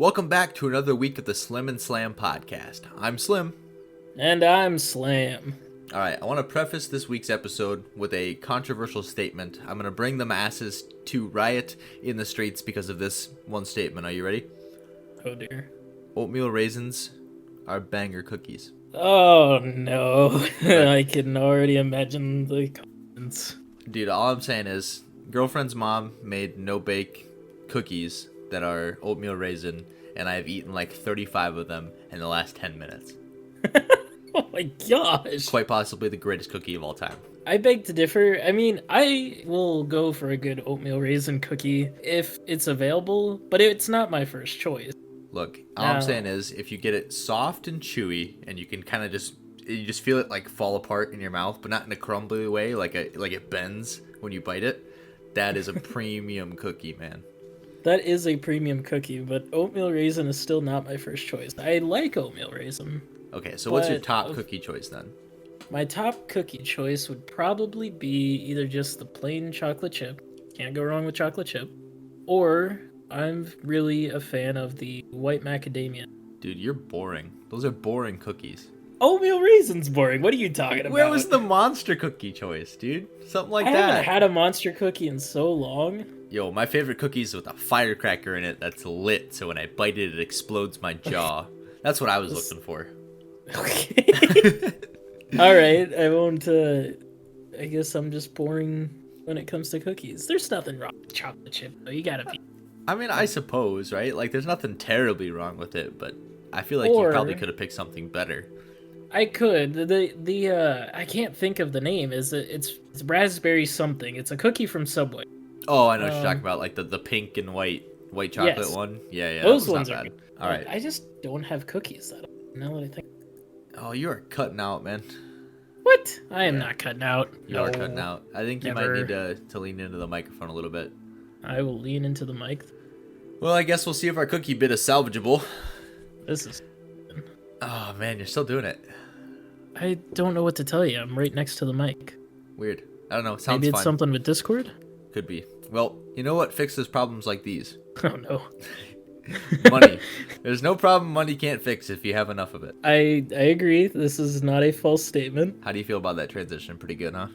Welcome back to another week of the Slim and Slam podcast. I'm Slim. And I'm Slam. Alright, I want to preface this week's episode with a controversial statement. I'm going to bring the masses to riot in the streets because of this one statement. Are you ready? Oh dear. Oatmeal raisins are banger cookies. Oh no. I can already imagine the comments. Dude, all I'm saying is, girlfriend's mom made no-bake cookies that are oatmeal raisin, and I've eaten like 35 of them in the last 10 minutes. Oh my gosh. Quite possibly the greatest cookie of all time. I beg to differ. I mean, I will go for a good oatmeal raisin cookie if it's available, but it's not my first choice. Look, all I'm saying is, if you get it soft and chewy, and you can kind of you just feel it like fall apart in your mouth, but not in a crumbly way, like it bends when you bite it, that is a premium cookie, man. That is a premium cookie, but oatmeal raisin is still not my first choice. I like oatmeal raisin. Okay, so what's your top cookie choice then? My top cookie choice would probably be either just the plain chocolate chip. Can't go wrong with chocolate chip. Or I'm really a fan of the white macadamia. Dude, you're boring. Those are boring cookies. Oatmeal raisin's boring. What are you talking about? Where was the monster cookie choice, dude? Something like I that. haven't had a monster cookie in so long. Yo, my favorite cookie is with a firecracker in it that's lit, so when I bite it, it explodes my jaw. That's what I was looking for. Okay. Alright, I won't, I guess I'm just boring when it comes to cookies. There's nothing wrong with chocolate chip, though. You gotta be. I mean, I suppose, right? Like, there's nothing terribly wrong with it, but I feel like you probably could have picked something better. I could. The I can't think of the name. It's raspberry something. It's a cookie from Subway. Oh, I know what you're talking about, like the pink and white chocolate yes. one. Yeah, those ones not are bad. good. All right. I just don't have cookies. Now that I think. Oh, you are cutting out, man. What? I am not cutting out. You are cutting out. I think you Never. might need to lean into the microphone a little bit. I will lean into the mic. Well, I guess we'll see if our cookie bit is salvageable. This is. Oh man, you're still doing it. I don't know what to tell you. I'm right next to the mic. Weird. I don't know. It sounds Maybe it's fine. something with Discord? Could be. Well, you know what fixes problems like these? Oh no. Money. There's no problem money can't fix if you have enough of it. I agree. This is not a false statement. How do you feel about that transition? Pretty good, huh?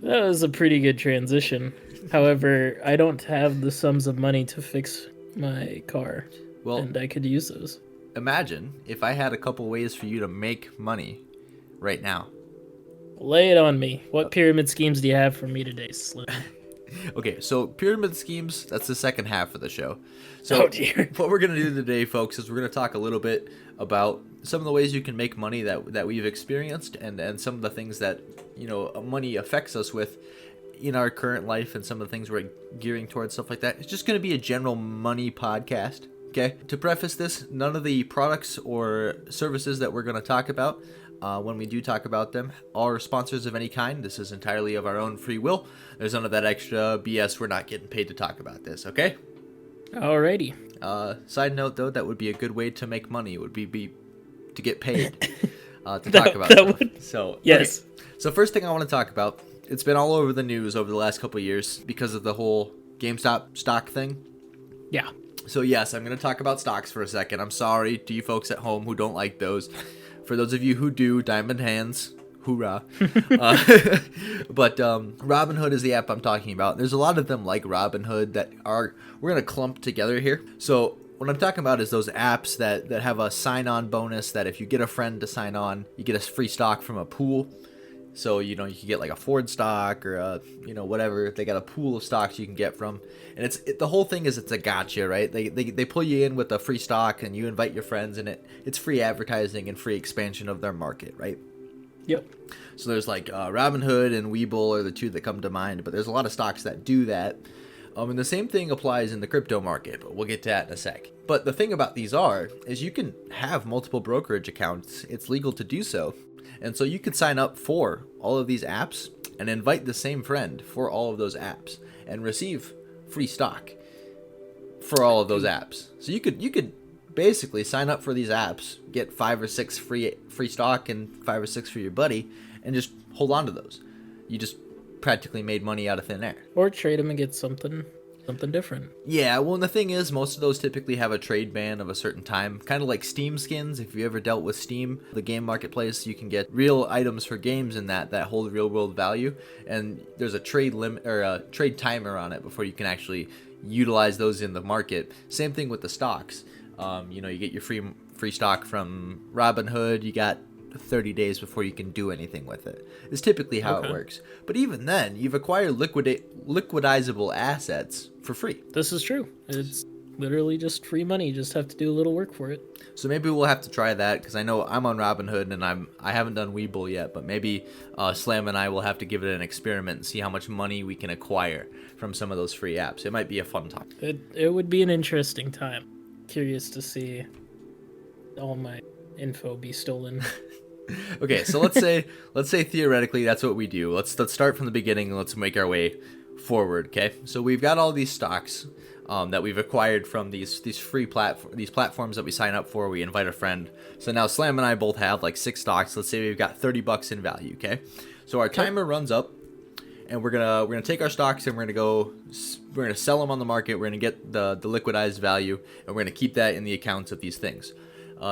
That was a pretty good transition. However, I don't have the sums of money to fix my car. Well, and I could use those. Imagine if I had a couple ways for you to make money right now. Lay it on me. What pyramid schemes do you have for me today, Slim? Okay, so pyramid schemes, that's the second half of the show. So oh dear. What we're going to do today, folks, is we're going to talk a little bit about some of the ways you can make money that we've experienced and some of the things that, you know, money affects us with in our current life and some of the things we're gearing towards, stuff like that. It's just going to be a general money podcast. Okay, to preface this, none of the products or services that we're going to talk about, when we do talk about them, are sponsors of any kind. This is entirely of our own free will. There's none of that extra BS. We're not getting paid to talk about this, okay? Alrighty. Side note, though, that would be a good way to make money, would be to get paid to talk about stuff. So, yes. Okay. So first thing I want to talk about, it's been all over the news over the last couple of years because of the whole GameStop stock thing. Yeah. So yes, I'm going to talk about stocks for a second. I'm sorry to you folks at home who don't like those. For those of you who do, diamond hands, hoorah. But Robinhood is the app I'm talking about. There's a lot of them like Robinhood that we're going to clump together here. So what I'm talking about is those apps that have a sign-on bonus that if you get a friend to sign on, you get a free stock from a pool. So, you know, you can get like a Ford stock or, whatever. They got a pool of stocks you can get from. And the whole thing is it's a gotcha, right? They pull you in with a free stock and you invite your friends and it's free advertising and free expansion of their market, right? Yep. So there's like Robinhood and Webull are the two that come to mind. But there's a lot of stocks that do that. And the same thing applies in the crypto market. But we'll get to that in a sec. But the thing about these is you can have multiple brokerage accounts. It's legal to do so. And so you could sign up for all of these apps and invite the same friend for all of those apps and receive free stock for all of those apps. So you could basically sign up for these apps, get 5 or 6 free stock and 5 or 6 for your buddy, and just hold on to those. You just practically made money out of thin air. Or trade them and get something. Something different. Yeah, well, and the thing is, most of those typically have a trade ban of a certain time, kind of like Steam skins. If you ever dealt with Steam, the game marketplace, you can get real items for games in that hold real world value, and there's a trade limit or a trade timer on it before you can actually utilize those in the market. Same thing with the stocks. You get your free stock from Robinhood. You got 30 days before you can do anything with it. It's typically how it works. But even then, you've acquired liquidizable assets for free. This is true. It's literally just free money. You just have to do a little work for it. So maybe we'll have to try that, because I know I'm on Robinhood and I haven't done Webull yet, but maybe Slam and I will have to give it an experiment and see how much money we can acquire from some of those free apps. It might be a fun time. It would be an interesting time. Curious to see all my info be stolen. Okay, so let's say theoretically that's what we do. Let's start from the beginning and let's make our way forward. Okay, so we've got all these stocks that we've acquired from these free platforms that we sign up for. We invite a friend. So now Slam and I both have like 6 stocks. Let's say we've got $30 in value. Okay, so our timer runs up, and we're gonna take our stocks and we're gonna sell them on the market. We're gonna get the liquidized value, and we're gonna keep that in the accounts of these things.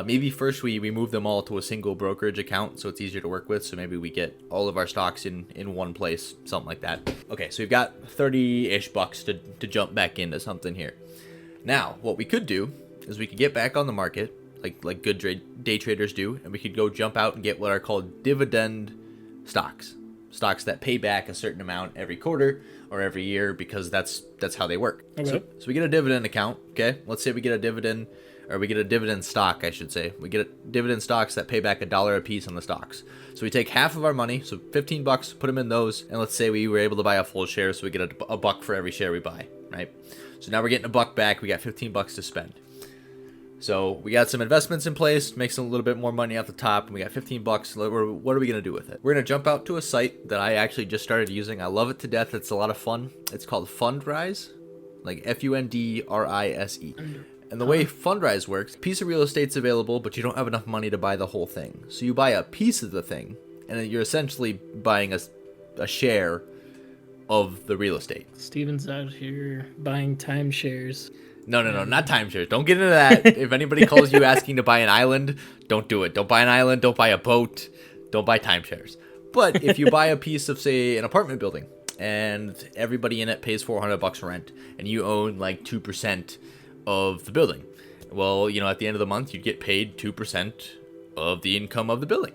Maybe first we move them all to a single brokerage account so it's easier to work with. So maybe we get all of our stocks in one place, something like that. Okay, so we've got 30-ish bucks to jump back into something here. Now, what we could do is we could get back on the market like good day traders do, and we could go jump out and get what are called dividend stocks. Stocks that pay back a certain amount every quarter or every year, because that's how they work. Okay. So we get a dividend account, okay? Let's say we get a dividend stock, I should say. We get dividend stocks that pay back $1 a piece on the stocks. So we take half of our money, so 15 bucks, put them in those, and let's say we were able to buy a full share, so we get a buck for every share we buy, right? So now we're getting a buck back, we got 15 bucks to spend. So we got some investments in place, makes a little bit more money off the top, and we got 15 bucks. What are we going to do with it? We're going to jump out to a site that I actually just started using. I love it to death. It's a lot of fun. It's called Fundrise, like Fundrise. And the way Fundrise works, a piece of real estate's available, but you don't have enough money to buy the whole thing. So you buy a piece of the thing, and then you're essentially buying a share of the real estate. Steven's out here buying timeshares. No, not timeshares. Don't get into that. If anybody calls you asking to buy an island, don't do it. Don't buy an island. Don't buy a boat. Don't buy timeshares. But if you buy a piece of, say, an apartment building, and everybody in it pays $400 rent, and you own like 2% of the building, well, at the end of the month, you'd get paid 2% of the income of the building.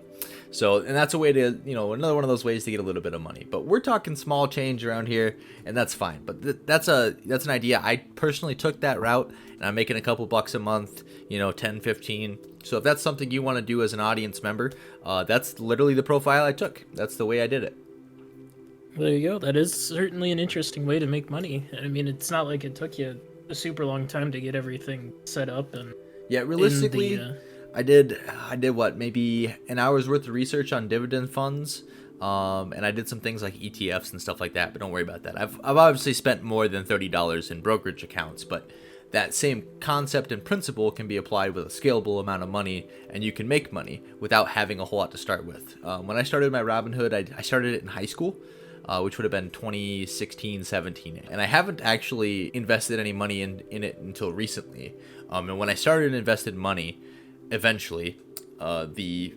So, and that's a way to, another one of those ways to get a little bit of money. But we're talking small change around here, and that's fine. But that's an idea. I personally took that route, and I'm making a couple bucks a month, 10, 15. So if that's something you want to do as an audience member, that's literally the profile I took. That's the way I did it. There you go. That is certainly an interesting way to make money. I mean, it's not like it took you a super long time to get everything set up. And yeah, realistically, I did what, maybe an hour's worth of research on dividend funds, and I did some things like ETFs and stuff like that, but don't worry about that. I've obviously spent more than $30 in brokerage accounts, but that same concept and principle can be applied with a scalable amount of money, and you can make money without having a whole lot to start with. When I started my Robinhood, I started it in high school, which would have been 2016, 17. And I haven't actually invested any money in it until recently. And when I started and invested money, eventually, the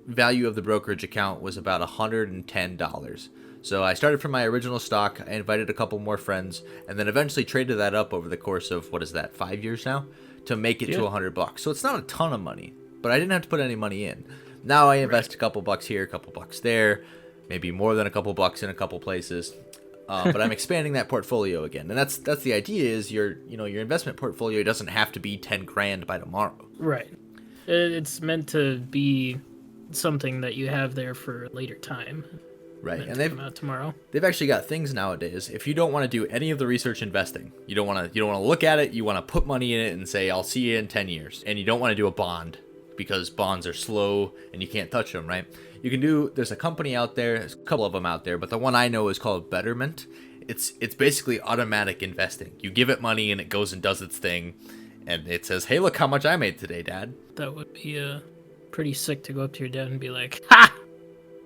value of the brokerage account was about $110. So I started from my original stock, I invited a couple more friends, and then eventually traded that up over the course of, 5 years now, to make it to $100. So it's not a ton of money, but I didn't have to put any money in. Now I invest a couple bucks here, a couple bucks there, maybe more than a couple bucks in a couple places. But I'm expanding that portfolio again, and that's the idea. Is your investment portfolio doesn't have to be 10 grand by tomorrow. Right. It's meant to be something that you have there for a later time. Right, and they've come out tomorrow. They've actually got things nowadays. If you don't want to do any of the research investing, you don't want to look at it. You want to put money in it and say, "I'll see you in 10 years," and you don't want to do a bond because bonds are slow and you can't touch them. Right? You can do. There's a company out there. There's a couple of them out there, but the one I know is called Betterment. It's basically automatic investing. You give it money and it goes and does its thing, and it says, "Hey, look how much I made today, Dad." That would be pretty sick to go up to your dad and be like, "Ha!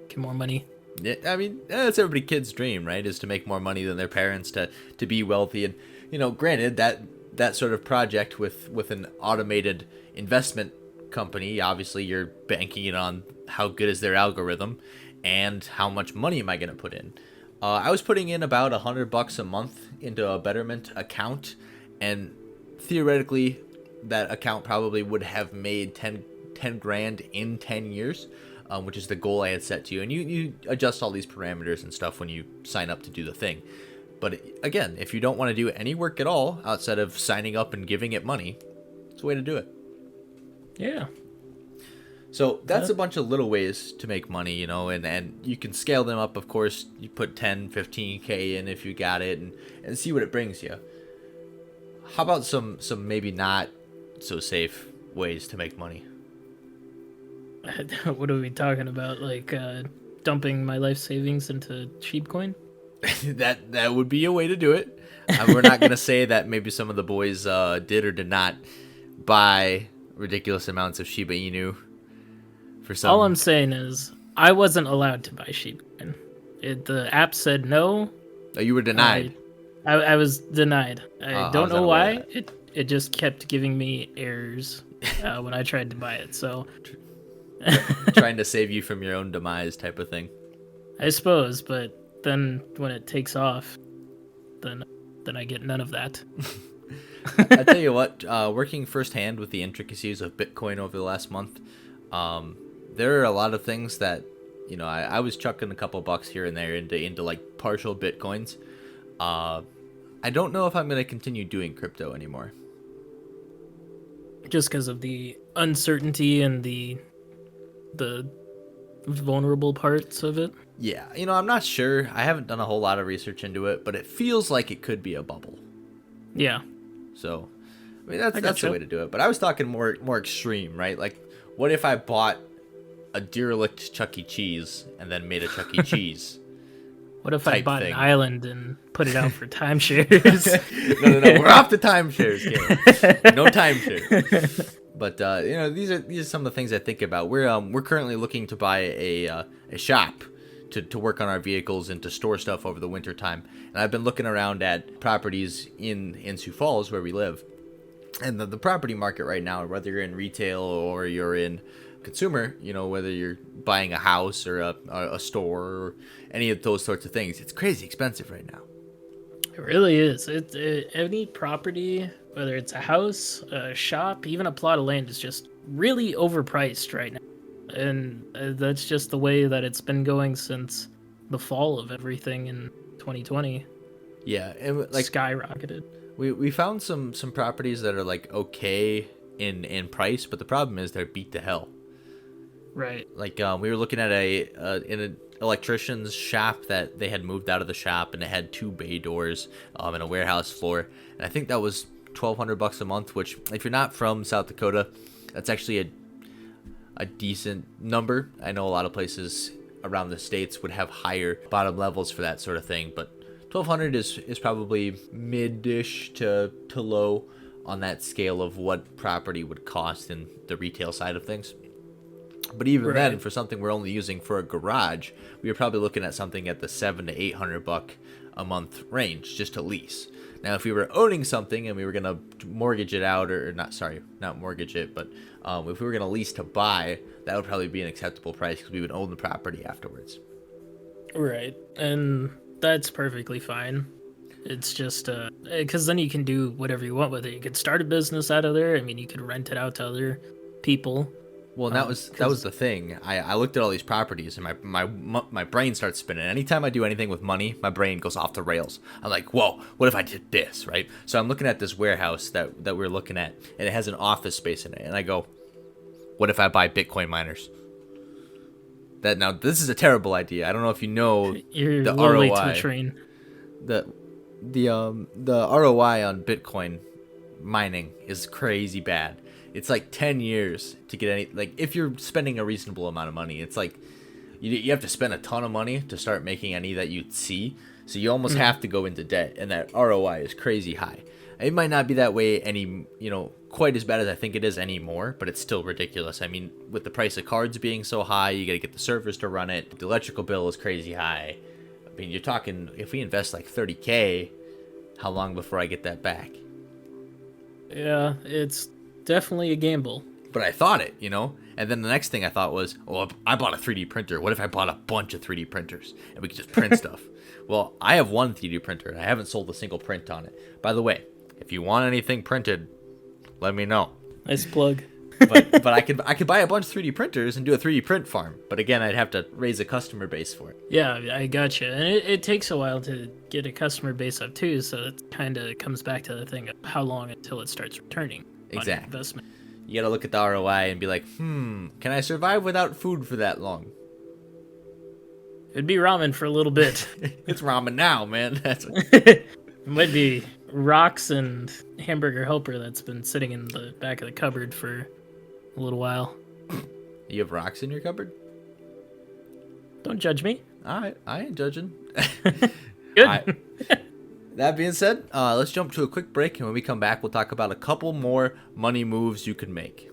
Get more money." Yeah, I mean, that's every kid's dream, right? Is to make more money than their parents, to be wealthy. And granted that sort of project with an automated investment company, obviously you're banking it on how good is their algorithm and how much money am I going to put in. I was putting in about $100 a month into a Betterment account, and theoretically that account probably would have made 10 grand in 10 years, which is the goal I had set to you. And you adjust all these parameters and stuff when you sign up to do the thing. But again, if you don't want to do any work at all outside of signing up and giving it money, it's a way to do it. Yeah. So that's a bunch of little ways to make money, and you can scale them up, of course. You put 10, 15K in if you got it, and see what it brings you. How about some maybe not so safe ways to make money? What are we talking about? Like dumping my life savings into Sheepcoin? That would be a way to do it. We're not going to say that maybe some of the boys did or did not buy ridiculous amounts of Shiba Inu. All I'm saying is I wasn't allowed to buy Sheepcoin. The app said no. Oh, you were denied. I was denied. I don't know why. That? It just kept giving me errors when I tried to buy it. So trying to save you from your own demise type of thing. I suppose, but then when it takes off, then I get none of that. I tell you what, working firsthand with the intricacies of Bitcoin over the last month, there are a lot of things that, I was chucking a couple bucks here and there into like partial Bitcoins. I don't know if I'm going to continue doing crypto anymore. Just because of the uncertainty and the vulnerable parts of it? Yeah, I'm not sure. I haven't done a whole lot of research into it, but it feels like it could be a bubble. Yeah. So, I mean, that's the way to do it. But I was talking more extreme, right? Like, what if I bought a derelict Chuck E. Cheese and then made a Chuck E. Cheese? What if I bought an island and put it out for timeshares? No, we're off the timeshares, Caleb. No timeshare. But these are some of the things I think about. We're currently looking to buy a shop to work on our vehicles and to store stuff over the winter time. And I've been looking around at properties in Sioux Falls where we live. And the property market right now, whether you're in retail or you're in consumer, whether you're buying a house or a store or any of those sorts of things, it's crazy expensive right now. It really is. Any property, whether it's a house, a shop, even a plot of land, is just really overpriced right now. And that's just the way that it's been going since the fall of everything in 2020. Yeah, and like skyrocketed. We found some properties that are like okay in price, but the problem is they're beat to hell. Right. Like we were looking at in an electrician's shop that they had moved out of the shop, and it had 2 bay doors and a warehouse floor, and I think that was $1,200 a month. Which, if you're not from South Dakota, that's actually a decent number. I know a lot of places around the states would have higher bottom levels for that sort of thing, but $1,200 is probably mid-ish to low on that scale of what property would cost in the retail side of things. But even then, for something we're only using for a garage, we were probably looking at something at the $700 to $800 a month range just to lease. Now, if we were owning something and we were going to mortgage it out, not mortgage it, but if we were going to lease to buy, that would probably be an acceptable price because we would own the property afterwards. Right, and that's perfectly fine. It's just because then you can do whatever you want with it. You could start a business out of there. I mean, you could rent it out to other people. Well, that was the thing. I looked at all these properties, and my brain starts spinning. Anytime I do anything with money, my brain goes off the rails. I'm like, whoa, what if I did this, right? So I'm looking at this warehouse that we're looking at, and it has an office space in it. And I go, what if I buy Bitcoin miners? Now, this is a terrible idea. I don't know if you know You're the a little ROI. late to the train. The ROI on Bitcoin mining is crazy bad. It's like 10 years to get any, like, if you're spending a reasonable amount of money, it's like you have to spend a ton of money to start making any that you'd see. So you almost have to go into debt, and that ROI is crazy high. It might not be that way quite as bad as I think it is anymore, but it's still ridiculous. I mean, with the price of cards being so high, you got to get the servers to run it. The electrical bill is crazy high. I mean, you're talking, if we invest like $30K, how long before I get that back? Yeah, it's definitely a gamble. But I thought it, you know? And then the next thing I thought was, oh, I bought a 3D printer. What if I bought a bunch of 3D printers and we could just print stuff? Well, I have one 3D printer and I haven't sold a single print on it. By the way, if you want anything printed, let me know. Nice plug. But I could buy a bunch of 3D printers and do a 3D print farm. But again, I'd have to raise a customer base for it. Yeah, I gotcha. And it takes a while to get a customer base up too, so it kind of comes back to the thing of how long until it starts returning on your investment. You gotta look at the ROI and be like, can I survive without food for that long? It'd be ramen for a little bit. It's ramen now, man. It might be rocks and hamburger helper that's been sitting in the back of the cupboard for a little while. You have rocks in your cupboard? Don't judge me. All right, I ain't judging. Good. That being said, let's jump to a quick break, and when we come back, we'll talk about a couple more money moves you can make.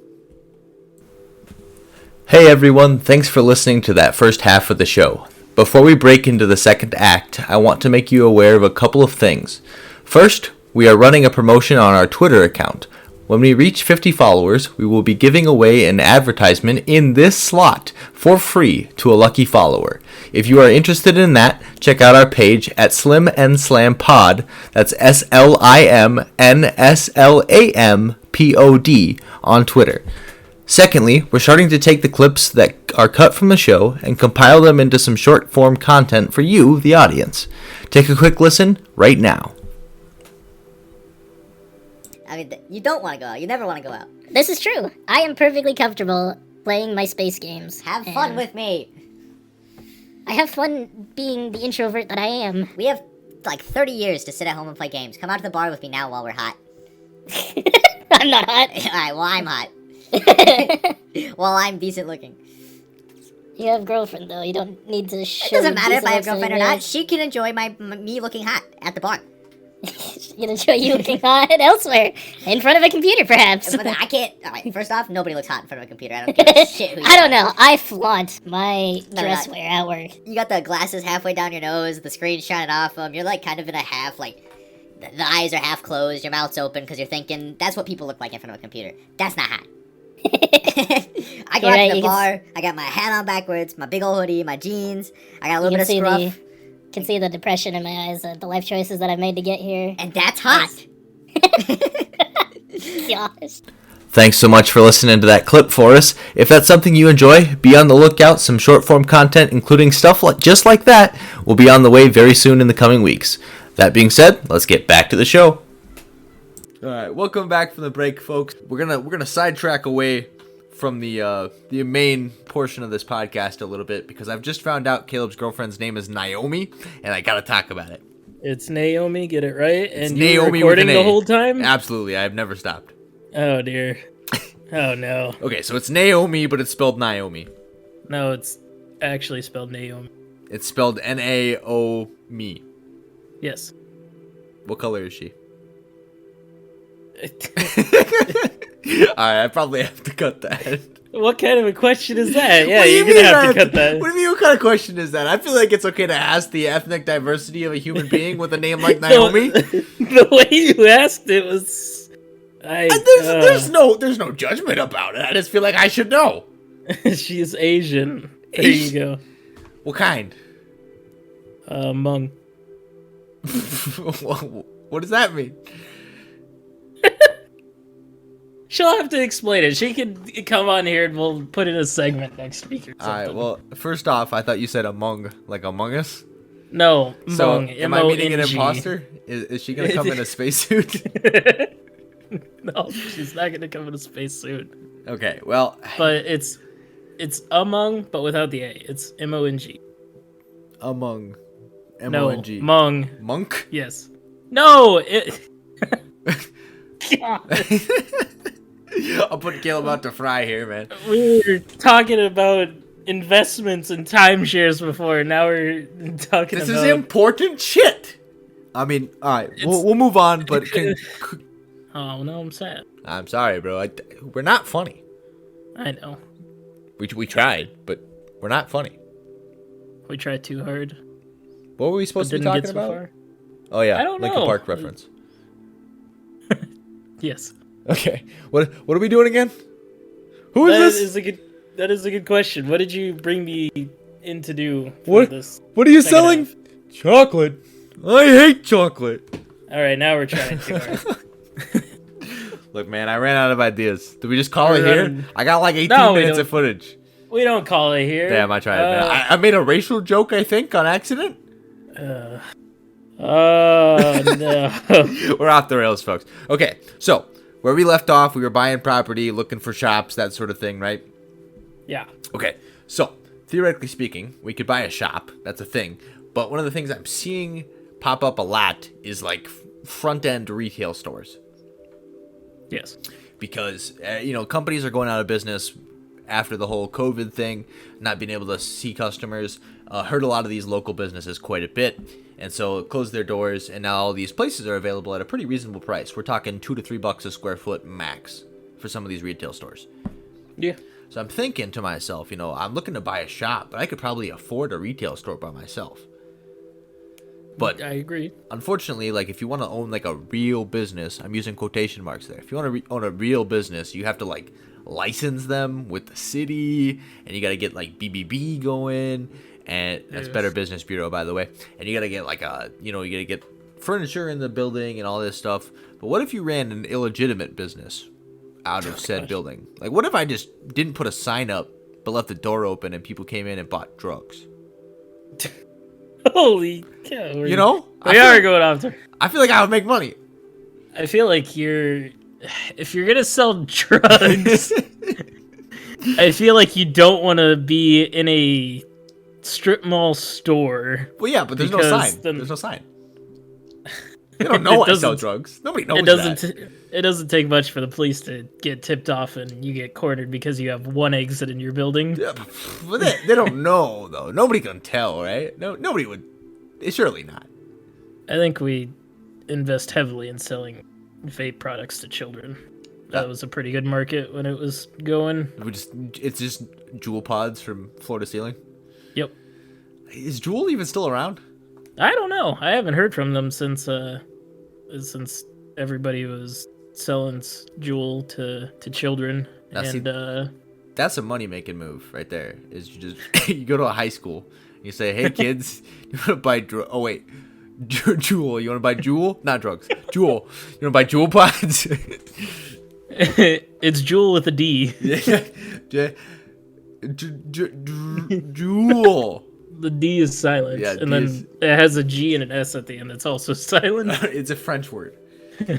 Hey everyone, thanks for listening to that first half of the show. Before we break into the second act, I want to make you aware of a couple of things. First, we are running a promotion on our Twitter account. When we reach 50 followers, we will be giving away an advertisement in this slot for free to a lucky follower. If you are interested in that, check out our page at Slim and Slam Pod. That's SLIMNSLAMPOD on Twitter. Secondly, we're starting to take the clips that are cut from the show and compile them into some short form content for you, the audience. Take a quick listen right now. I mean, you don't want to go out. You never want to go out. This is true. I am perfectly comfortable playing my space games. Have fun and with me. I have fun being the introvert that I am. We have like 30 years to sit at home and play games. Come out to the bar with me now while we're hot. I'm not hot. Alright, well, I'm hot. Well, I'm decent looking. You have girlfriend, though. You don't need to show... It doesn't matter if I have decent girlfriend or looks not. She can enjoy me looking hot at the bar. She can enjoy you looking hot elsewhere. In front of a computer, perhaps. But I can't... Alright, first off, nobody looks hot in front of a computer. I don't give a shit who you I don't are. know. I flaunt my No, dress not- wear at work. You got the glasses halfway down your nose, the screen shining off them. You're like kind of in a half, like... The eyes are half closed, your mouth's open because you're thinking, that's what people look like in front of a computer. That's not hot. I go You're out right, to the you bar, I got my hat on backwards, my big old hoodie, my jeans, I got a You little bit can of see scruff, can see the depression in my eyes, the life choices that I've made to get here. and that's hot. Gosh. Thanks so much for listening to that clip for us. If that's something you enjoy, be on the lookout. Some short form content, including stuff just like that, will be on the way very soon in the coming weeks. That being said, let's get back to the show. All right, welcome back from the break, folks. We're gonna sidetrack away from the main portion of this podcast a little bit because I've just found out Caleb's girlfriend's name is Naomi, and I gotta talk about it. It's Naomi, get it right? It's And you were Naomi with recording an A. the whole time? Absolutely, I've never stopped. Oh, dear. Oh, no. Okay, so it's Naomi, but it's spelled Naomi. No, it's actually spelled Naomi. It's spelled Naomi. Yes. What color is she? Alright, I probably have to cut that. What kind of a question is that? Yeah, What do you you're gonna mean have I to cut that. What do you mean? What kind of question is that? I feel like it's okay to ask the ethnic diversity of a human being with a name like Naomi. The way you asked it was... There's no judgment about it. I just feel like I should know. She's Asian. There you go. What kind? Hmong. What does that mean? She'll have to explain it. She can come on here and we'll put in a segment next week or something. Alright, well, first off, I thought you said among, like Among Us. No, So, Hmong. am I meeting an M-O-N-G. imposter? Is she gonna come in a spacesuit? No, she's not gonna come in a spacesuit. Okay, well, But it's among, but without the A. It's M-O-N-G. among. No, M-O-N-G. Mung. Monk? Yes. No, it... God. I'll put Caleb out to fry here, man. We were talking about investments and timeshares before, and now we're talking This about... is important shit. I mean, alright, we'll move on, but Oh, no, I'm sad. I'm sorry, bro. We're not funny. I know. We tried, but we're not funny. We tried too hard, What were we but supposed to be didn't talking get so about? far. Oh yeah, I don't Linkin know. Park reference. Yes. Okay, what are we doing again? Who is this? That is a good question. What did you bring me in to do for this? What are you second selling? half? Chocolate. I hate chocolate. All right, now we're trying too hard. Look, man, I ran out of ideas. Did we just call We're it here? running- I got like 18 No, we minutes don't. of footage. We don't call it here. Damn, I tried. Man. I made a racial joke, I think, on accident. Oh no. We're off the rails, folks. Okay, so where we left off, we were buying property, looking for shops, that sort of thing, right? Yeah. Okay, so theoretically speaking, we could buy a shop. That's a thing. But one of the things I'm seeing pop up a lot is like front-end retail stores. Yes. Because, companies are going out of business after the whole COVID thing, not being able to see customers. Hurt a lot of these local businesses quite a bit. And so closed their doors, and now all these places are available at a pretty reasonable price. We're talking $2 to $3 a square foot max for some of these retail stores. Yeah. So I'm thinking to myself, I'm looking to buy a shop, but I could probably afford a retail store by myself. But I agree. unfortunately, like if you want to own like a real business, I'm using quotation marks there. If you want to own a real business, you have to like license them with the city, and you got to get like BBB going, and that's Better Business Bureau, by the way. And you got to get like you got to get furniture in the building and all this stuff. But what if you ran an illegitimate business out of said building? Like, what if I just didn't put a sign up, but left the door open and people came in and bought drugs? Holy cow. You know? We are going off there. I feel like I would make money. I feel like if you're gonna sell drugs, I feel like you don't want to be in a strip mall store. Well, yeah, but there's no because sign. then- There's no sign. They don't know I sell doesn't- drugs. Nobody knows It doesn't. that. It doesn't take much for the police to get tipped off and you get cornered because you have one exit in your building. Yeah, but they don't know, though. Nobody can tell, right? No, nobody would. Surely not. I think we invest heavily in selling vape products to children. That was a pretty good market when it was going. It's just Juul pods from floor to ceiling. Yep. Is Juul even still around? I don't know. I haven't heard from them since everybody was selling Juul to children. Now, see, and that's a money making move right there. Is you just you go to a high school, and you say, "Hey kids, you want to buy Juul? You want to buy Juul? Not drugs. Juul. You want to buy Juul pods?" it's Juul with a D. Juul. The D is silent, Yeah, and D then is- it has a G and an S at the end. It's also silent. It's a French word. All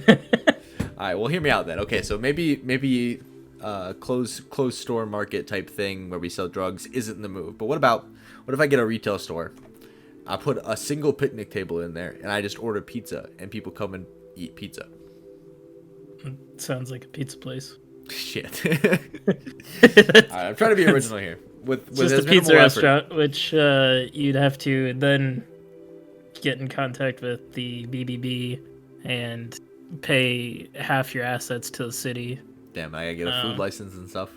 right, well, hear me out then. Okay, so maybe closed store market type thing where we sell drugs isn't the move. But what if I get a retail store? I put a single picnic table in there, and I just order pizza, and people come and eat pizza. Sounds like a pizza place. Shit. All right, I'm trying to be original here. With It's just as a pizza minimal effort. restaurant, which you'd have to then get in contact with the BBB and pay half your assets to the city. Damn, I gotta get a food license and stuff.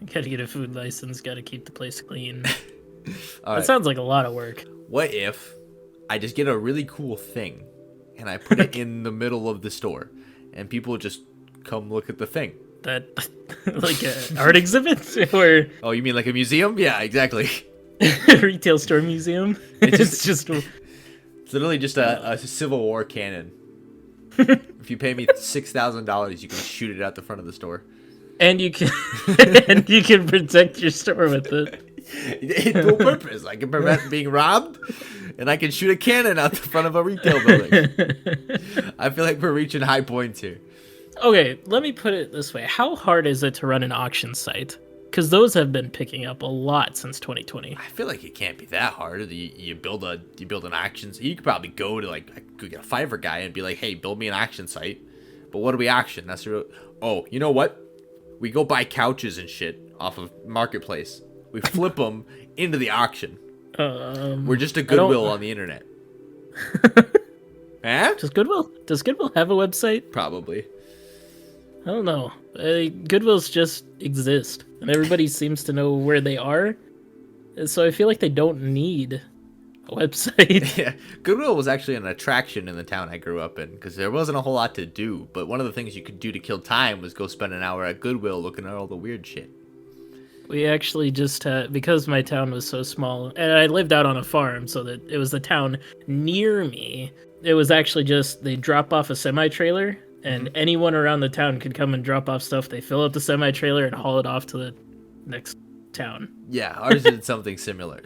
You gotta get a food license, gotta keep the place clean. All That right. sounds like a lot of work. What if I just get a really cool thing, and I put it in the middle of the store, and people just come look at the thing? That, like an art exhibit or Oh, you mean like a museum? Yeah, exactly. a retail store museum? It's It's just It's literally just a Civil War cannon. If you pay me $6,000, you can shoot it out the front of the store. and you can and you can protect your store with it. Dual purpose. I can prevent being robbed, and I can shoot a cannon out the front of a retail building. I feel like we're reaching high points here. Okay, let me put it this way. How hard is it to run an auction site? Because those have been picking up a lot since 2020. I feel like it can't be that hard. You build an auction. You could probably go to I could get a Fiverr guy and be like, "Hey, build me an auction site." But what do we auction? That's the real. Oh, you know what? We go buy couches and shit off of Marketplace. We flip them into the auction. We're just a Goodwill on the internet. Eh? Does Goodwill have a website? Probably. I don't know. Goodwills just exist, and everybody seems to know where they are. And so I feel like they don't need website. Yeah, Goodwill was actually an attraction in the town I grew up in because there wasn't a whole lot to do. But one of the things you could do to kill time was go spend an hour at Goodwill looking at all the weird shit. We actually just had, because my town was so small, and I lived out on a farm, so that it was the town near me. It was actually just, they drop off a semi-trailer, and anyone around the town could come and drop off stuff. They fill up the semi-trailer and haul it off to the next town. Yeah, ours did something similar.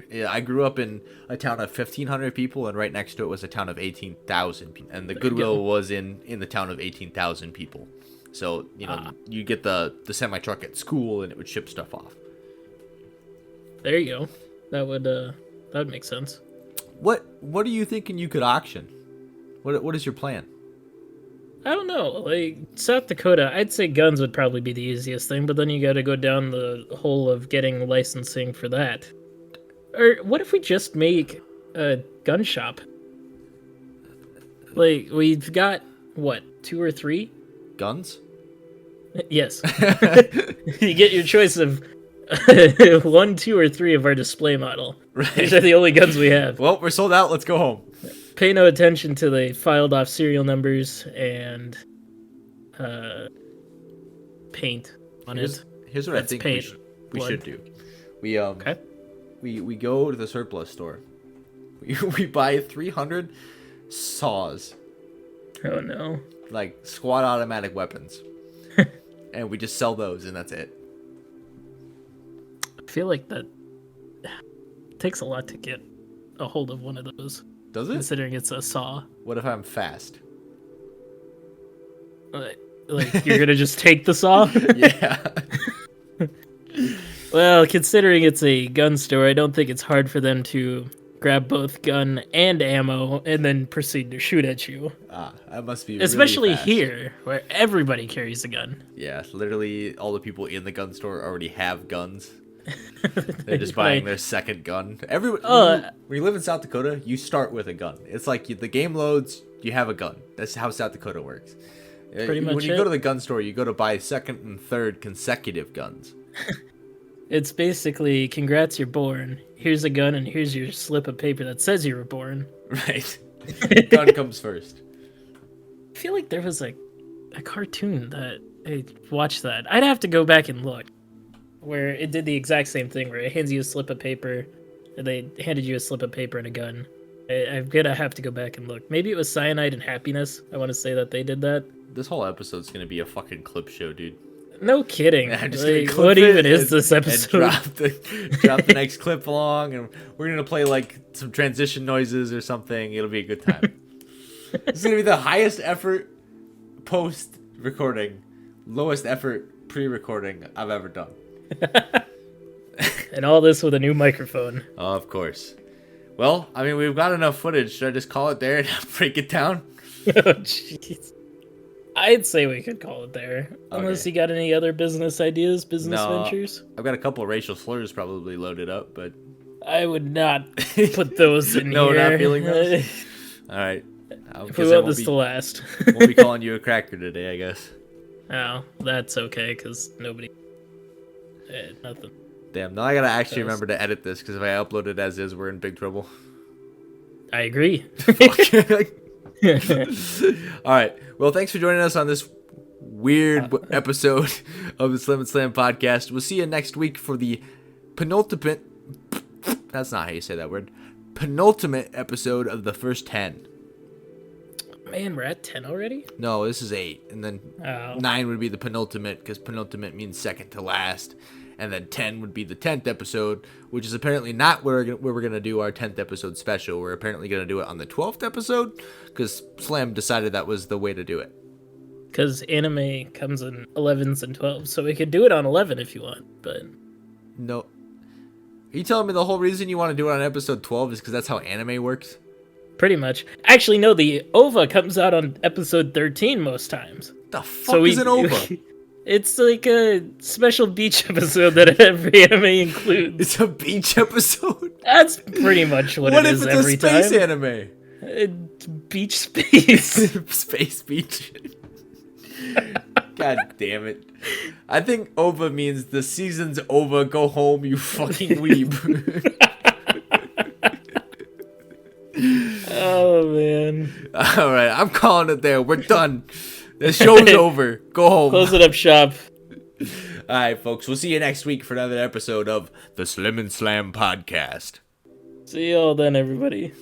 Yeah, I grew up in a town of 1,500 people, and right next to it was a town of 18,000 people. And the Goodwill was in the town of 18,000 people. So, you get the semi-truck at school, and it would ship stuff off. There you go. That would make sense. What are you thinking you could auction? What is your plan? I don't know. Like, South Dakota, I'd say guns would probably be the easiest thing, but then you gotta go down the hole of getting licensing for that. Or what if we just make a gun shop? Like, we've got, what, 2 or 3? Guns? Yes. You get your choice of 1, 2, or 3 of our display model. Right. These are the only guns we have. Well, we're sold out. Let's go home. Pay no attention to the filed off serial numbers and paint on it. Here's what That's I think paint. we Blood. should do. We Okay. we go to the surplus store. We buy 300 saws, Oh no. like squad automatic weapons, and we just sell those, and that's it. I feel like that takes a lot to get a hold of one of those, Does it? considering it's a saw. What if I'm fast? Like, you're gonna just take the saw? Yeah. Well, considering it's a gun store, I don't think it's hard for them to grab both gun and ammo and then proceed to shoot at you. That must be Especially really fast. here, where everybody carries a gun. Yeah, literally all the people in the gun store already have guns. They're just buying their second gun. Everyone, when you live in South Dakota, you start with a gun. It's like the game loads, you have a gun. That's how South Dakota works. Pretty much when you it. go to the gun store, you go to buy second and third consecutive guns. It's basically, congrats, you're born. Here's a gun, and here's your slip of paper that says you were born. Right. Gun comes first. I feel like there was a cartoon that I watched that. I'd have to go back and look, where it did the exact same thing, where it hands you a slip of paper, and they handed you a slip of paper and a gun. I'm gonna have to go back and look. Maybe it was Cyanide and Happiness. I want to say that they did that. This whole episode's gonna be a fucking clip show, dude. No kidding. I'm just Like, gonna clip what it even is and- this episode? And drop the next clip along, and we're gonna play like some transition noises or something. It'll be a good time. This is gonna be the highest effort post recording, lowest effort pre-recording I've ever done. And all this with a new microphone. Of course. Well, I mean, we've got enough footage. Should I just call it there and break it down? Oh, jeez. I'd say we could call it there. Unless Okay. you got any other business ideas, business No. ventures. I've got a couple of racial slurs probably loaded up, but I would not put those in No, here. not feeling those? all right. If we want this to last. Won't be calling you a cracker today, I guess. Oh, that's okay, because nobody... nothing. Damn, now I gotta actually Yes. remember to edit this, because if I upload it as is, we're in big trouble. I agree. All right. Well, thanks for joining us on this weird episode of the Slim and Slam podcast. We'll see you next week for the penultimate... That's not how you say that word. Penultimate episode of the first 10. Man, we're at 10 already? No, this is 8. And then Oh. 9 would be the penultimate, because penultimate means second to last. And then 10 would be the 10th episode, which is apparently not where we're going to do our 10th episode special. We're apparently going to do it on the 12th episode, because Slam decided that was the way to do it. Because anime comes in 11s and 12s, so we could do it on 11 if you want, but... No. Are you telling me the whole reason you want to do it on episode 12 is because that's how anime works? Pretty much. Actually, no, the OVA comes out on episode 13 most times. The fuck is an OVA? It's like a special beach episode that every anime includes. It's a beach episode? That's pretty much what What it if is it's every a space time. anime? Beach space. Space beach. God damn it. I think OVA means the season's over, go home, you fucking weeb. man. All right, I'm calling it there. We're done. The show's over. Go home. Close it up shop. All right, folks. We'll see you next week for another episode of the Slim and Slam podcast. See y'all then, everybody.